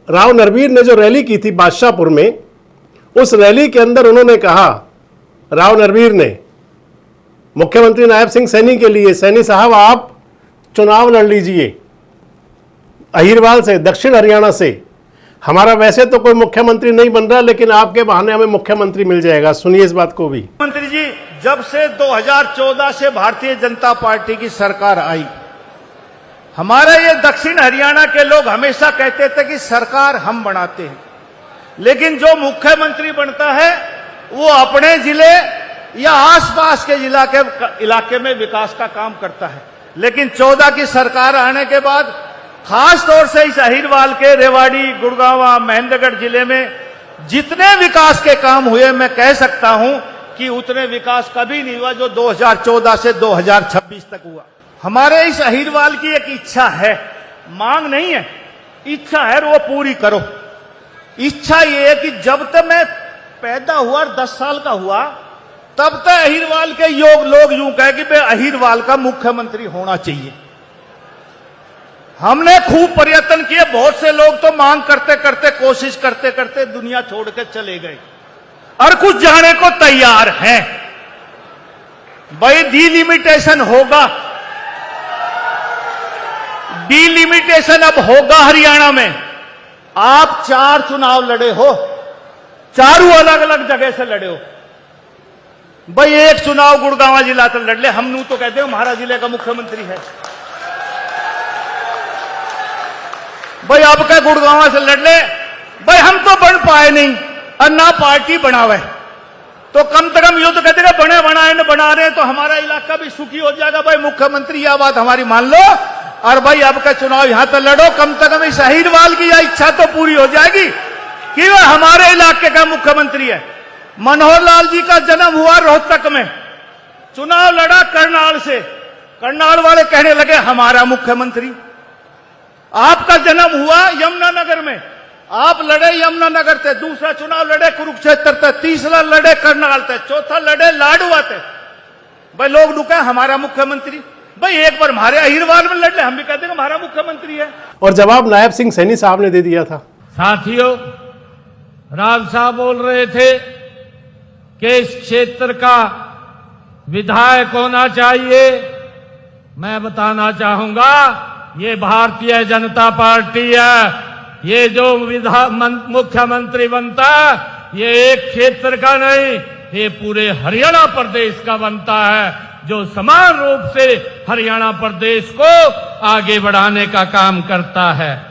राव नरवीर ने जो रैली की थी बादशाहपुर में, उस रैली के अंदर उन्होंने कहा, राव नरवीर ने मुख्यमंत्री नायब सिंह सैनी के लिए, सैनी साहब आप चुनाव लड़ लीजिए अहिरवाल से, दक्षिण हरियाणा से। हमारा वैसे तो कोई मुख्यमंत्री नहीं बन रहा, लेकिन आपके बहाने हमें मुख्यमंत्री मिल जाएगा। सुनिए इस बात को भी। मंत्री जी, जब से 2014 से भारतीय जनता पार्टी की सरकार आई, हमारे ये दक्षिण हरियाणा के लोग हमेशा कहते थे कि सरकार हम बनाते हैं, लेकिन जो मुख्यमंत्री बनता है वो अपने जिले या आसपास के इलाके में विकास का काम करता है। लेकिन 14 की सरकार आने के बाद खास तौर से इस अहिरवाल के रेवाड़ी, गुड़गांव, महेंद्रगढ़ जिले में जितने विकास के काम हुए, मैं कह सकता हूं कि उतने विकास कभी नहीं हुआ जो 2014 से 2026 तक हुआ। हमारे इस अहिरवाल की एक इच्छा है, मांग नहीं है, इच्छा है, वो पूरी करो। इच्छा ये है कि जब तक मैं पैदा हुआ, 10 साल का हुआ, तब तक अहिरवाल के लोग यूं कहे कि भाई अहिरवाल का मुख्यमंत्री होना चाहिए। हमने खूब प्रयत्न किए, बहुत से लोग तो मांग करते करते, कोशिश करते करते दुनिया छोड़ के चले गए, और कुछ जाने को तैयार हैं। भाई डिलिमिटेशन होगा, डिलिमिटेशन अब होगा हरियाणा में। आप 4 चुनाव लड़े हो, चारों अलग अलग जगह से लड़े हो। भाई एक चुनाव गुड़गांव जिला से लड़ ले, हम नू तो कहते हो हमारा जिले का मुख्यमंत्री है। भाई अब क्या गुड़गांव से लड़ ले, भाई हम तो बन पाए नहीं, और ना पार्टी बनावे, तो कम से कम यूं तो कहते बने बनाए न बना रहे, तो हमारा इलाका भी सुखी हो जाएगा। भाई मुख्यमंत्री, यह बात हमारी मान लो, और भाई अब का चुनाव यहां तो लड़ो, कम से कम इस अहिरवाल की यह इच्छा तो पूरी हो जाएगी कि वह हमारे इलाके का मुख्यमंत्री है। मनोहर लाल जी का जन्म हुआ रोहतक में, चुनाव लड़ा करनाल से, करनाल वाले कहने लगे हमारा मुख्यमंत्री। आपका जन्म हुआ यमुनानगर में, आप लड़े यमुनानगर से, दूसरा चुनाव लड़े कुरुक्षेत्र से, तीसरा लड़े करनाल से, चौथा लड़े लाडुआ से। भाई लोग रुके हमारा मुख्यमंत्री। भाई एक बार हमारे अहिरवाल में लड़ ले, हम भी कहते हैं हमारा मुख्यमंत्री है। और जवाब नायब सिंह सैनी साहब ने दे दिया था। साथियों, राव साहब बोल रहे थे कि इस क्षेत्र का विधायक होना चाहिए। मैं बताना चाहूंगा, ये भारतीय जनता पार्टी है। ये जो मुख्यमंत्री बनता है, ये एक क्षेत्र का नहीं, ये पूरे हरियाणा प्रदेश का बनता है, जो समान रूप से हरियाणा प्रदेश को आगे बढ़ाने का काम करता है।